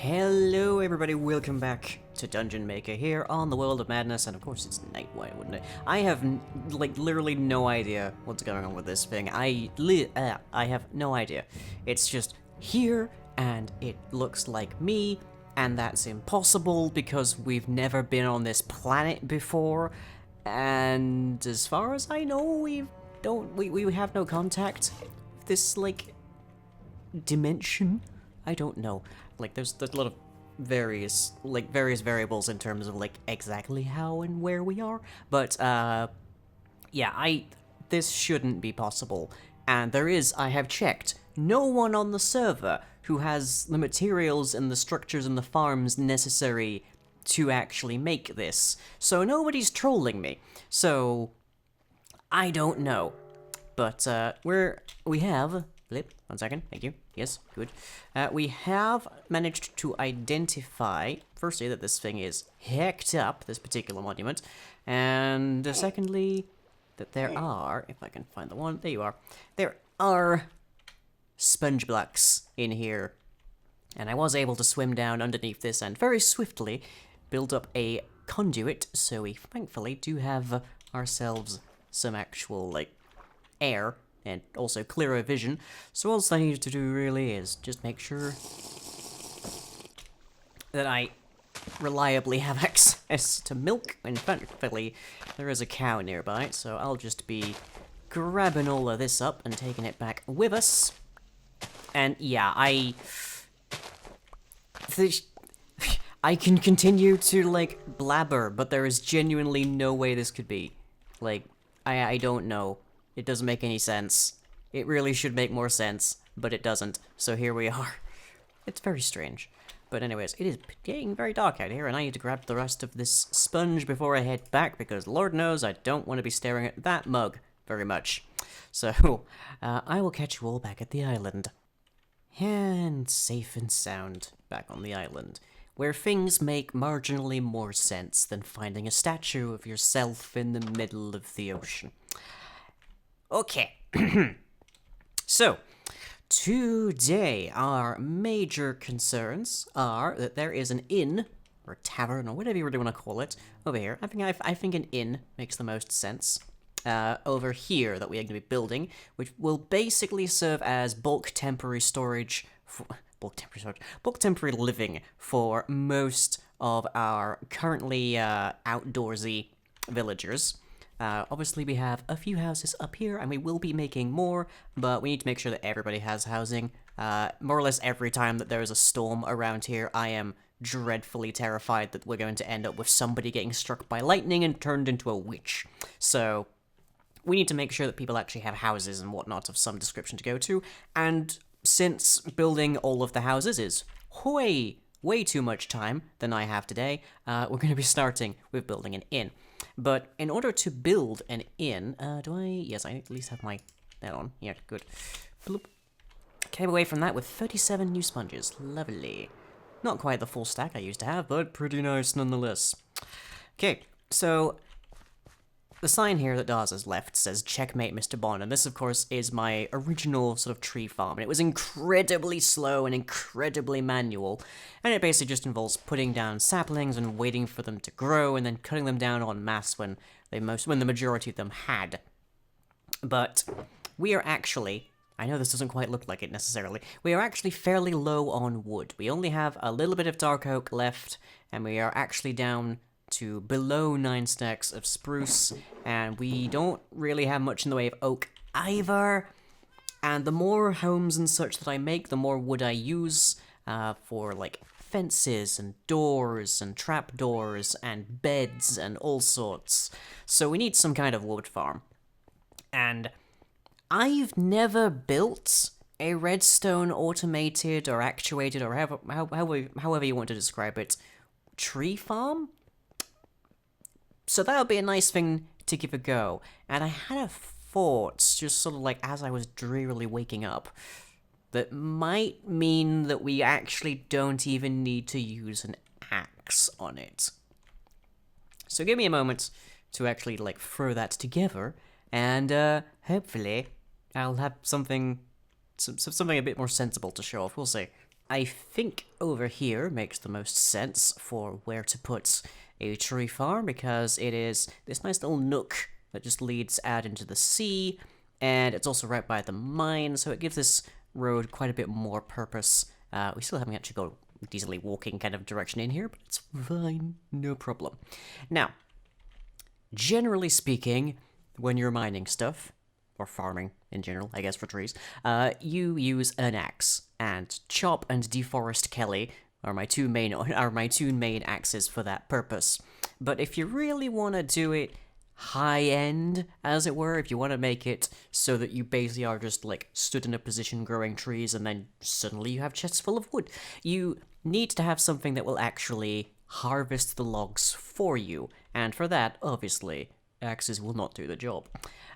Hello everybody, welcome back to Dungeon Maker here on the World of Madness, and of course it's night, why wouldn't it? I have, literally no idea what's going on with this thing. I have no idea. It's just here, and it looks like me, and that's impossible because we've never been on this planet before, and as far as I know, we have no contact with this, dimension. I don't know. There's a lot of various variables in terms of, exactly how and where we are. But, yeah, this shouldn't be possible. And I have checked, no one on the server who has the materials and the structures and the farms necessary to actually make this. So nobody's trolling me. So, I don't know. But, we have... Flip, 1 second, thank you. Yes, good. We have managed to identify, firstly, that this thing is hecked up, this particular monument, and secondly, that there are, if I can find the one, there you are, there are sponge blocks in here, and I was able to swim down underneath this and very swiftly build up a conduit, so we thankfully do have ourselves some actual, air, and also clearer vision. So all I need to do really is just make sure that I reliably have access to milk, and thankfully there is a cow nearby, so I'll just be grabbing all of this up and taking it back with us. And yeah, I can continue to, blabber, but there is genuinely no way this could be. I don't know. It doesn't make any sense. It really should make more sense, but it doesn't. So here we are. It's very strange. But anyways, it is getting very dark out here, and I need to grab the rest of this sponge before I head back, because Lord knows I don't want to be staring at that mug very much. So, I will catch you all back at the island. And safe and sound back on the island, where things make marginally more sense than finding a statue of yourself in the middle of the ocean. Okay, so, today our major concerns are that there is an inn, or tavern, or whatever you really want to call it, over here. I think an inn makes the most sense. Over here that we are going to be building, which will basically serve as bulk temporary storage, bulk temporary living for most of our currently outdoorsy villagers. Obviously we have a few houses up here, and we will be making more, but we need to make sure that everybody has housing. More or less every time that there is a storm around here, I am dreadfully terrified that we're going to end up with somebody getting struck by lightning and turned into a witch. So, we need to make sure that people actually have houses and whatnot of some description to go to, and since building all of the houses is way too much time than I have today, we're going to be starting with building an inn. But in order to build an inn, yes, I at least have that on. Yeah, good. Bloop. Came away from that with 37 new sponges. Lovely. Not quite the full stack I used to have, but pretty nice nonetheless. Okay, so the sign here that Dawes has left says, "Checkmate, Mr. Bond," and this, of course, is my original sort of tree farm, and it was incredibly slow and incredibly manual, and it basically just involves putting down saplings and waiting for them to grow, and then cutting them down en masse when the majority of them had. But we are actually, I know this doesn't quite look like it necessarily, we are actually fairly low on wood. We only have a little bit of dark oak left, and we are actually down to below 9 stacks of spruce, and we don't really have much in the way of oak either. And the more homes and such that I make, the more wood I use for fences and doors and trapdoors and beds and all sorts. So we need some kind of wood farm. And I've never built a redstone automated or actuated, or however you want to describe it, tree farm. So that would be a nice thing to give a go. And I had a thought, just sort of as I was drearily waking up, that might mean that we actually don't even need to use an axe on it. So give me a moment to actually, throw that together, and hopefully I'll have something a bit more sensible to show off. We'll see. I think over here makes the most sense for where to put a tree farm, because it is this nice little nook that just leads out into the sea, and it's also right by the mine, so it gives this road quite a bit more purpose. We still haven't actually got a decently walking kind of direction in here, but it's fine, no problem. Now, generally speaking, when you're mining stuff, or farming in general, I guess for trees, you use an axe, and chop and deforest Kelly are my two main axes for that purpose. But if you really want to do it high end, as it were, if you want to make it so that you basically are just like stood in a position growing trees and then suddenly you have chests full of wood, you need to have something that will actually harvest the logs for you, and for that, obviously, axes will not do the job.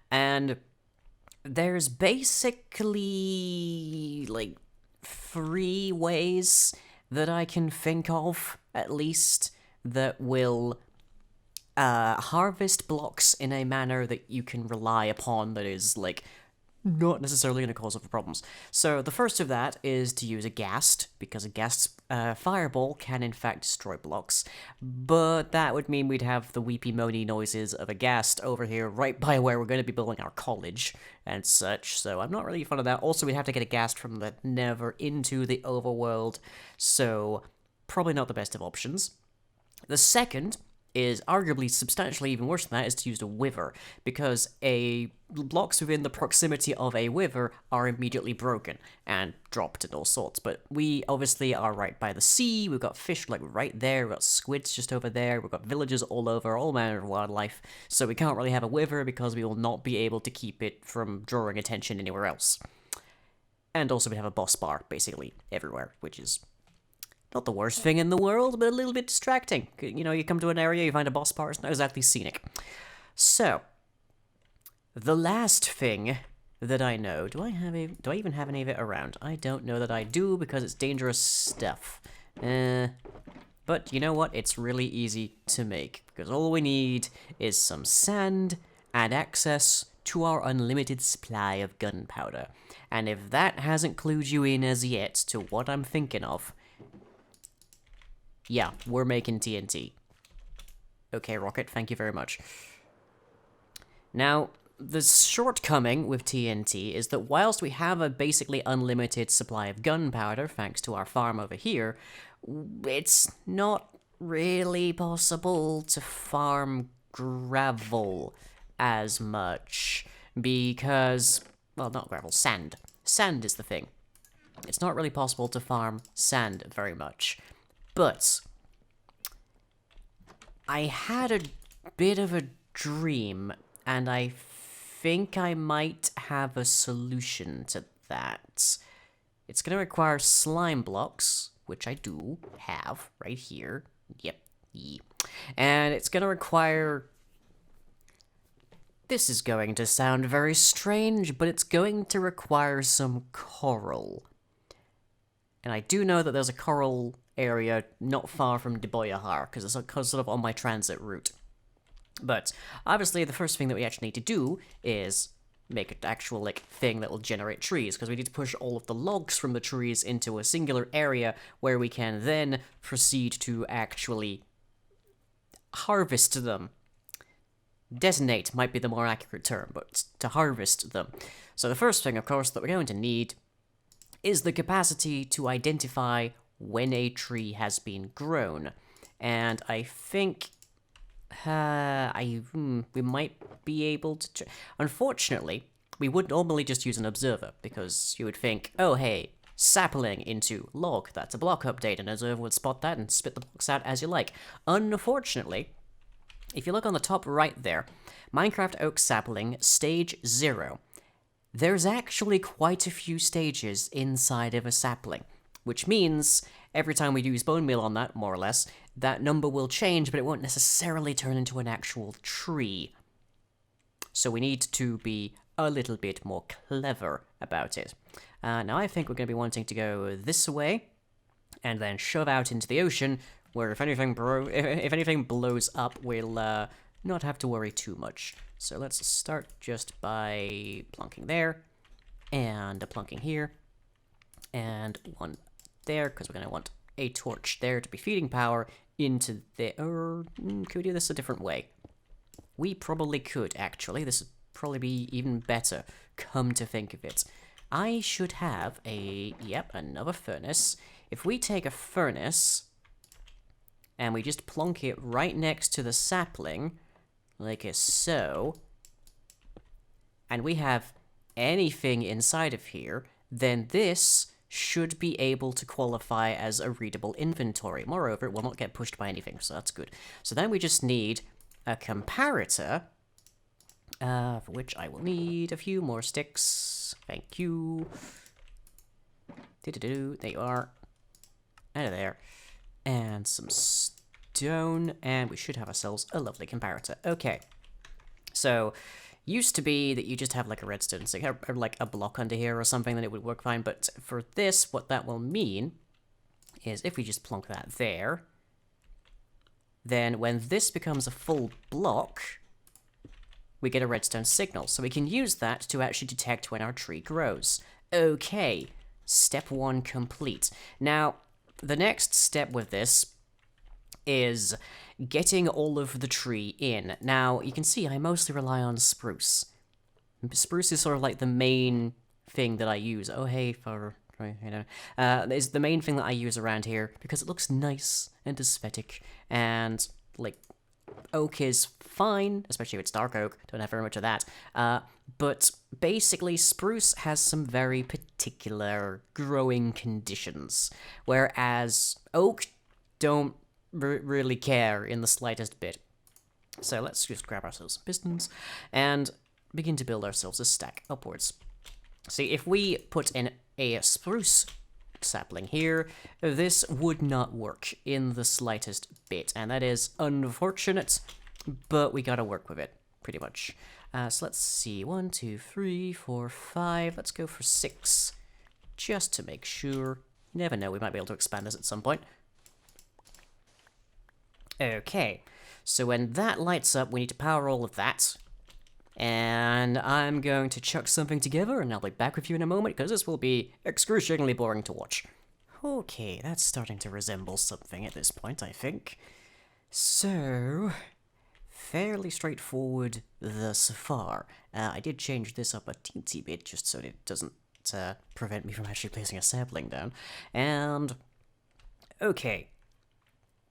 And there's basically like 3 ways that I can think of, at least, that will harvest blocks in a manner that you can rely upon, that is like not necessarily going to cause other problems. So the first of that is to use a ghast, because a ghast's fireball can in fact destroy blocks, but that would mean we'd have the weepy moany noises of a ghast over here right by where we're going to be building our college and such, so I'm not really fond of that. Also, we'd have to get a ghast from the nether into the overworld, so probably not the best of options. The second is arguably substantially even worse than that, is to use a wither, because blocks within the proximity of a wither are immediately broken and dropped and all sorts. But we obviously are right by the sea, we've got fish like right there, we've got squids just over there, we've got villages all over, all manner of wildlife, so we can't really have a wither because we will not be able to keep it from drawing attention anywhere else. And also we have a boss bar basically everywhere, which is not the worst thing in the world, but a little bit distracting. You know, you come to an area, you find a boss bar, it's not exactly scenic. So, the last thing that I know, do I even have any of it around? I don't know that I do, because it's dangerous stuff. But you know what? It's really easy to make, because all we need is some sand and access to our unlimited supply of gunpowder. And if that hasn't clued you in as yet to what I'm thinking of, yeah, we're making TNT. Okay, Rocket, thank you very much. Now, the shortcoming with TNT is that whilst we have a basically unlimited supply of gunpowder, thanks to our farm over here, it's not really possible to farm gravel as much, because, well, not gravel, sand. Sand is the thing. It's not really possible to farm sand very much. But I had a bit of a dream, and I think I might have a solution to that. It's going to require slime blocks, which I do have right here. Yep. And it's going to require... This is going to sound very strange, but it's going to require some coral. And I do know that there's a coral area not far from Deboyahar, because it's sort of on my transit route. But obviously the first thing that we actually need to do is make an actual like thing that will generate trees, because we need to push all of the logs from the trees into a singular area where we can then proceed to actually harvest them. Detonate might be the more accurate term, but to harvest them. So the first thing, of course, that we're going to need is the capacity to identify when a tree has been grown. And I think we might be able to... Unfortunately, we would normally just use an observer, because you would think, oh hey, sapling into log, that's a block update, and an observer would spot that and spit the blocks out as you like. Unfortunately, if you look on the top right there, Minecraft Oak Sapling, Stage 0, there's actually quite a few stages inside of a sapling, which means every time we use bone meal on that, more or less, that number will change, but it won't necessarily turn into an actual tree. So we need to be a little bit more clever about it. Now I think we're going to be wanting to go this way, and then shove out into the ocean, where if anything blows up, we'll not have to worry too much. So let's start just by plunking there, and a plunking here, and one there, because we're going to want a torch there to be feeding power into the... Or could we do this a different way? We probably could, actually. This would probably be even better, come to think of it. I should have another furnace. If we take a furnace, and we just plonk it right next to the sapling, like so, and we have anything inside of here, then this should be able to qualify as a readable inventory. Moreover, it will not get pushed by anything, so that's good. So then we just need a comparator, for which I will need a few more sticks. Thank you. There you are. Out of there. And some stone, and we should have ourselves a lovely comparator. Okay. So, used to be that you just have like a redstone stick, or like a block under here or something, then it would work fine, but for this, what that will mean is if we just plonk that there, then when this becomes a full block, we get a redstone signal, so we can use that to actually detect when our tree grows. Okay, step 1 complete. Now, the next step with this is getting all of the tree in. Now, you can see I mostly rely on spruce. Spruce is sort of like the main thing that I use. Oh, hey, is the main thing that I use around here because it looks nice and aesthetic, and, like, oak is fine, especially if it's dark oak, don't have very much of that, but basically spruce has some very particular growing conditions, whereas oak don't really care in the slightest bit. So let's just grab ourselves some pistons and begin to build ourselves a stack upwards. See, if we put in a spruce sapling here, this would not work in the slightest bit, and that is unfortunate, but we gotta work with it, pretty much. So let's see, 1, 2, 3, 4, 5, let's go for 6, just to make sure. You never know, we might be able to expand this at some point. Okay, so when that lights up, we need to power all of that. And I'm going to chuck something together, and I'll be back with you in a moment, because this will be excruciatingly boring to watch. Okay, that's starting to resemble something at this point, I think. So, fairly straightforward thus far. I did change this up a teensy bit, just so it doesn't prevent me from actually placing a sapling down. And, okay.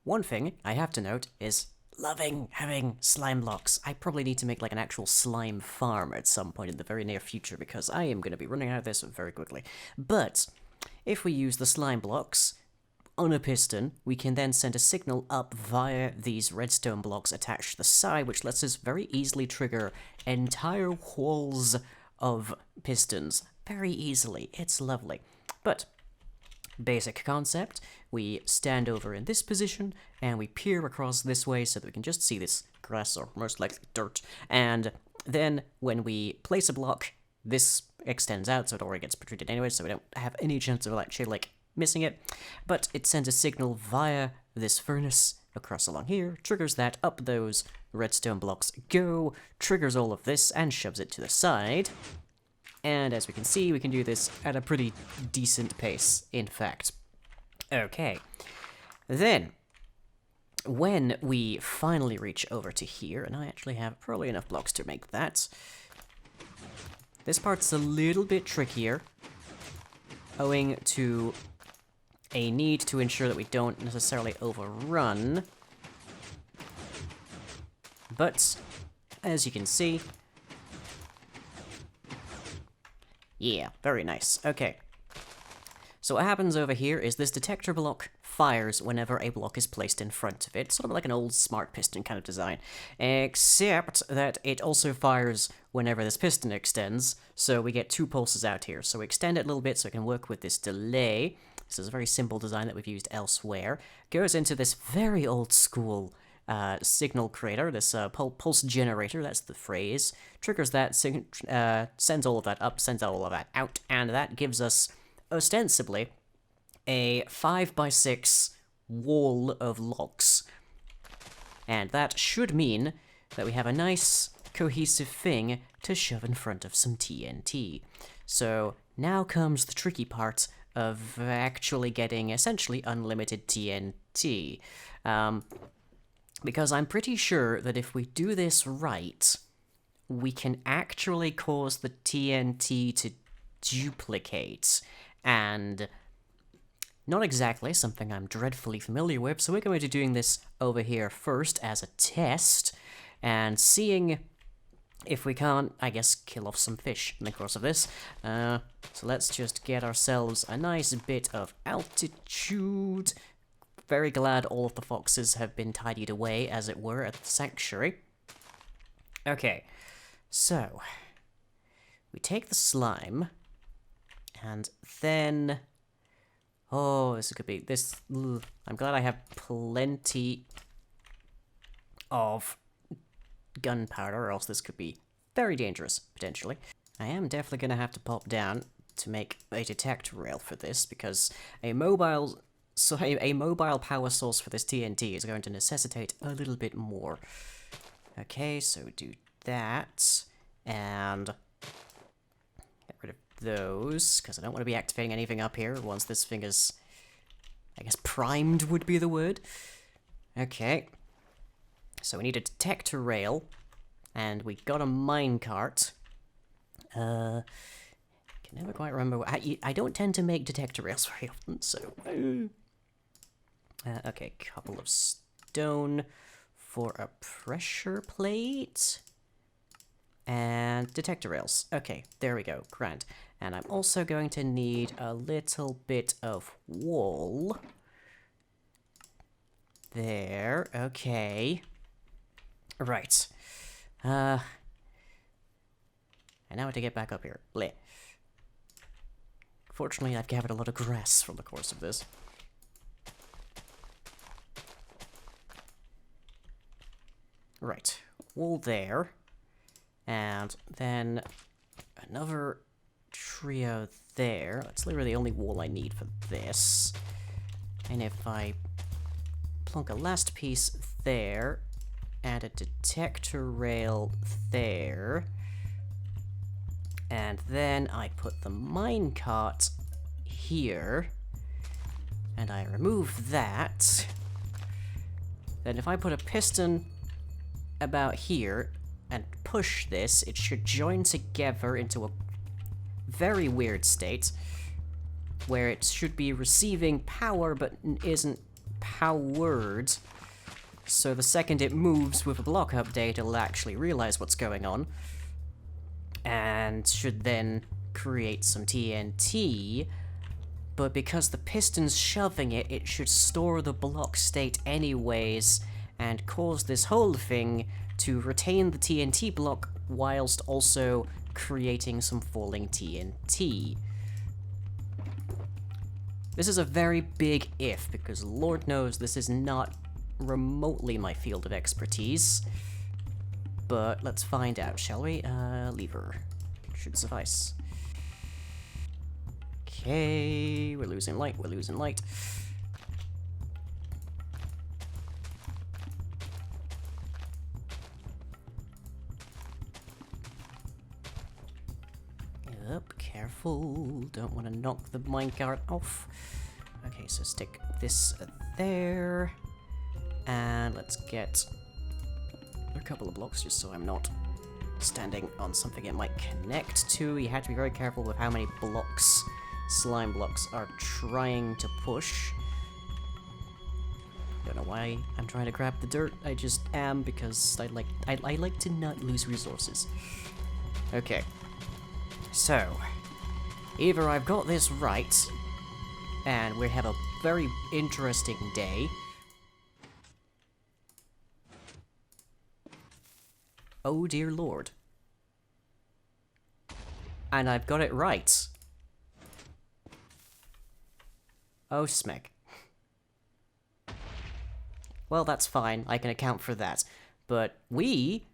One thing I have to note is loving having slime blocks. I probably need to make like an actual slime farm at some point in the very near future, because I am going to be running out of this very quickly. But if we use the slime blocks on a piston, we can then send a signal up via these redstone blocks attached to the side, which lets us very easily trigger entire walls of pistons very easily. It's lovely. But basic concept, we stand over in this position, and we peer across this way so that we can just see this grass, or most likely dirt, and then when we place a block, this extends out, so it already gets protruted anyway, so we don't have any chance of actually, like, missing it, but it sends a signal via this furnace across along here, triggers that, up those redstone blocks go, triggers all of this, and shoves it to the side. And as we can see, we can do this at a pretty decent pace, in fact. Okay. Then, when we finally reach over to here, and I actually have probably enough blocks to make that, this part's a little bit trickier, owing to a need to ensure that we don't necessarily overrun. But, as you can see, yeah, very nice. Okay. So what happens over here is this detector block fires whenever a block is placed in front of it, sort of like an old smart piston kind of design, except that it also fires whenever this piston extends, so we get 2 pulses out here. So we extend it a little bit so it can work with this delay. This is a very simple design that we've used elsewhere. Goes into this very old school signal creator, this pulse generator, that's the phrase, triggers that, sends all of that up, sends all of that out, and that gives us, ostensibly, a 5x6 wall of logs. And that should mean that we have a nice, cohesive thing to shove in front of some TNT. So, now comes the tricky part of actually getting essentially unlimited TNT. Because I'm pretty sure that if we do this right, we can actually cause the TNT to duplicate, and not exactly something I'm dreadfully familiar with, so we're going to be doing this over here first as a test, and seeing if we can't, I guess, kill off some fish in the course of this. So let's just get ourselves a nice bit of altitude. Very glad all of the foxes have been tidied away, as it were, at the sanctuary. Okay, so we take the slime, and then... Oh, this could be... this... Ugh, I'm glad I have plenty of gunpowder, or else this could be very dangerous, potentially. I am definitely going to have to pop down to make a detector rail for this, because a mobile power source for this TNT is going to necessitate a little bit more. Okay, so do that, and get rid of those, because I don't want to be activating anything up here once this thing is, I guess, primed would be the word. Okay, so we need a detector rail, and we got a minecart. Can never quite remember. I don't tend to make detector rails very often, so... okay, couple of stone for a pressure plate. And detector rails. Okay, there we go. Grand. And I'm also going to need a little bit of wool. There. Okay. Right. And now to get back up here. Bleh. Fortunately, I've gathered a lot of grass from the course of this. Right. Wool there. And then another trio there. That's literally the only wool I need for this. And if I plunk a last piece there, add a detector rail there, and then I put the minecart here, and I remove that. Then if I put a piston about here and push this, it should join together into a very weird state where it should be receiving power but isn't powered. So the second it moves with a block update, it'll actually realize what's going on and should then create some TNT. But because the piston's shoving it, it should store the block state anyways and cause this whole thing to retain the TNT block whilst also creating some falling TNT. This is a very big if, because Lord knows this is not remotely my field of expertise. But let's find out, shall we? Lever. Should suffice. Okay, we're losing light, we're losing light. Up, careful, don't want to knock the minecart off. Okay, so stick this there, and let's get a couple of blocks just so I'm not standing on something it might connect to. You have to be very careful with how many blocks, slime blocks, are trying to push. Don't know why I'm trying to grab the dirt, I just am, because I like to not lose resources. Okay. So, either I've got this right, and we have a very interesting day. Oh dear lord. And I've got it right. Oh smeck. Well, that's fine, I can account for that. But we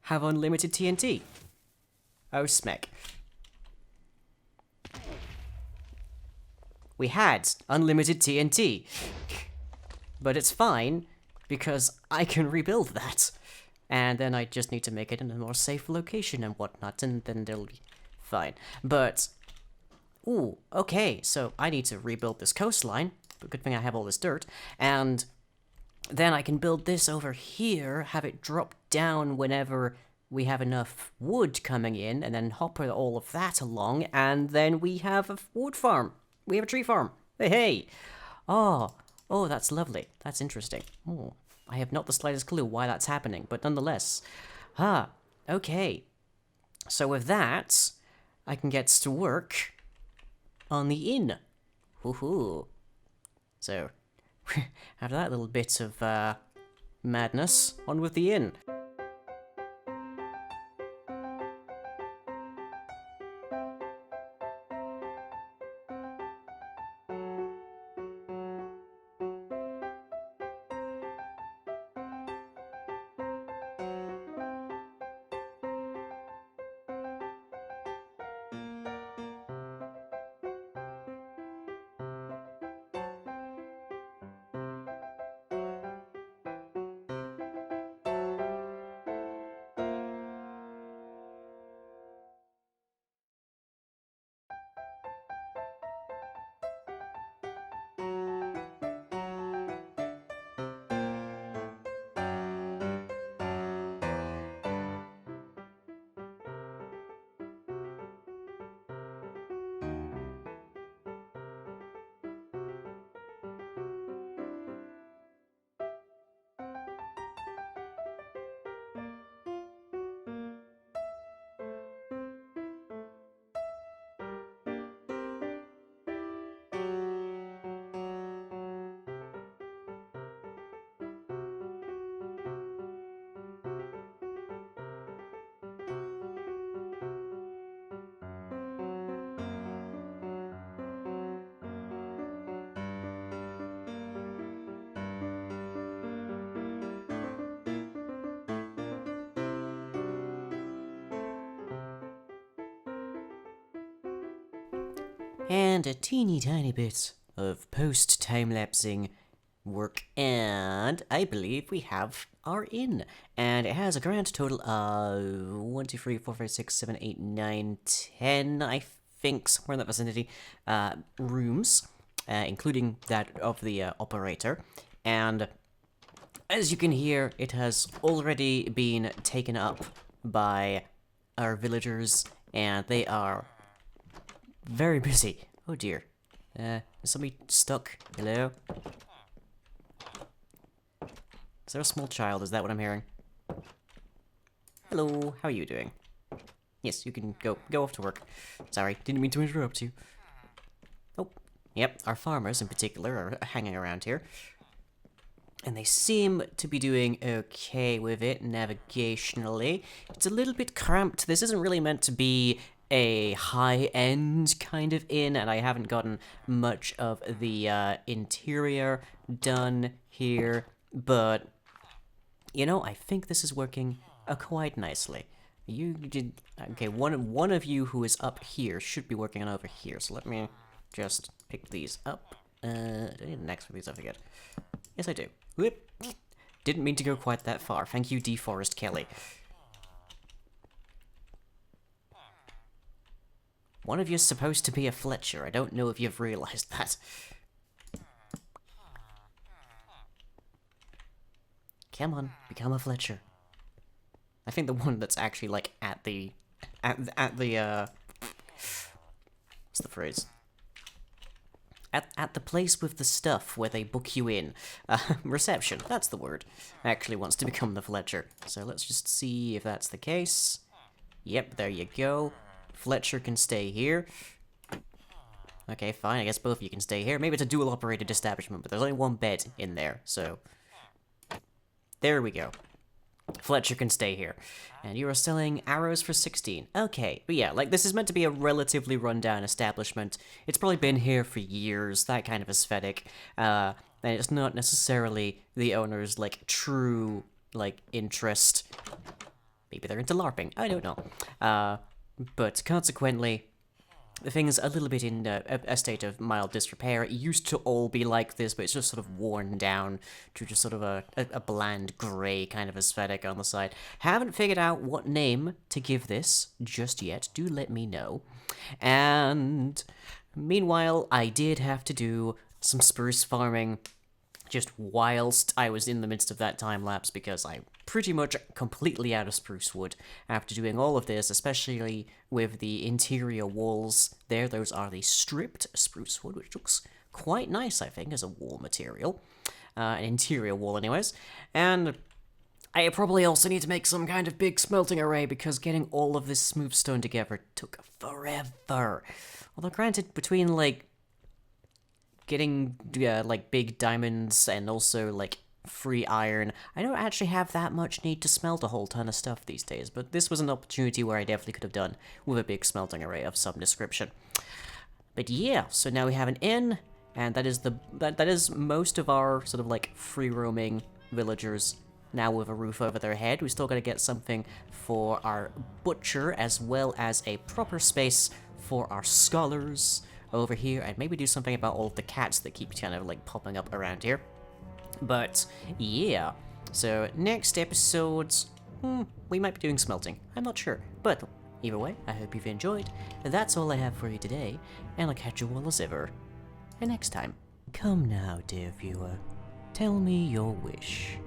have unlimited TNT. Oh smeck. We had unlimited TNT. But it's fine, because I can rebuild that. And then I just need to make it in a more safe location and whatnot, and then it'll be fine. But Ooh, okay, so I need to rebuild this coastline. But good thing I have all this dirt. And then I can build this over here, have it drop down whenever we have enough wood coming in, and then hopper all of that along, and then we have a wood farm. We have a tree farm. Hey, hey! Oh, oh, that's lovely. That's interesting. Oh, I have not the slightest clue why that's happening, but nonetheless. Ah, okay. So with that, I can get to work on the inn. Woohoo. So, after that little bit of madness, on with the inn. And a teeny tiny bit of post-time-lapsing work, and I believe we have our inn. And it has a grand total of 1, 2, 3, 4, 5, 6, 7, 8, 9, 10, I think, somewhere in that vicinity, rooms, including that of the operator. And as you can hear, it has already been taken up by our villagers, and they are very busy. Oh dear. Is somebody stuck? Hello? Is there a small child? Is that what I'm hearing? Hello, how are you doing? Yes, you can go off to work. Sorry, didn't mean to interrupt you. Oh, yep, our farmers in particular are hanging around here. And they seem to be doing okay with it navigationally. It's a little bit cramped. This isn't really meant to be a high-end kind of inn, and I haven't gotten much of the interior done here, but, you know, I think this is working quite nicely. You did... Okay, one of you who is up here should be working on over here, so let me just pick these up. Do I need an X for these? I forget. Yes, I do. Whoop! Didn't mean to go quite that far. Thank you, DeForest Kelly. One of you's supposed to be a Fletcher. I don't know if you've realized that. Come on, become a Fletcher. I think the one that's actually, like, at the, what's the phrase? At the place with the stuff where they book you in. Reception, that's the word. Actually wants to become the Fletcher. So let's just see if that's the case. Yep, there you go. Fletcher can stay here. Okay, fine, I guess both of you can stay here. Maybe it's a dual-operated establishment, but there's only one bed in there, so... There we go. Fletcher can stay here. And you are selling arrows for 16. Okay, but yeah, like, this is meant to be a relatively run-down establishment. It's probably been here for years, that kind of aesthetic. And it's not necessarily the owner's, like, true, like, interest. Maybe they're into LARPing, I don't know. But consequently, the thing's a little bit in a state of mild disrepair. It used to all be like this, but it's just sort of worn down to just sort of a bland grey kind of aesthetic on the side. Haven't figured out what name to give this just yet. Do let me know. And meanwhile, I did have to do some spruce farming just whilst I was in the midst of that time lapse, because I'm pretty much completely out of spruce wood after doing all of this, especially with the interior walls there. Those are the stripped spruce wood, which looks quite nice, I think, as a wall material. An interior wall, anyways. And I probably also need to make some kind of big smelting array, because getting all of this smooth stone together took forever. Although, granted, between, like, getting, like, big diamonds and also, like, free iron, I don't actually have that much need to smelt a whole ton of stuff these days, but this was an opportunity where I definitely could have done with a big smelting array of some description. But yeah, so now we have an inn, and that is most of our sort of, like, free-roaming villagers now with a roof over their head. We still gotta get something for our butcher, as well as a proper space for our scholars over here, and maybe do something about all of the cats that keep kind of like popping up around here. But yeah, so next episodes, we might be doing smelting. I'm not sure, but either way, I hope you've enjoyed. That's all I have for you today, and I'll catch you all as ever next time. Come now, dear viewer, tell me your wish.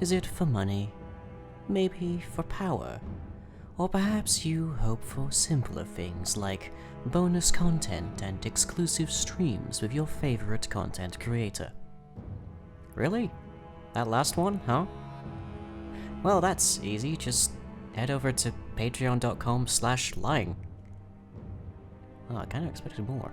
Is it for money? Maybe for power? Or perhaps you hope for simpler things like bonus content and exclusive streams with your favorite content creator. Really? That last one, huh? Well, that's easy. Just head over to patreon.com/lying. Oh, I kind of expected more.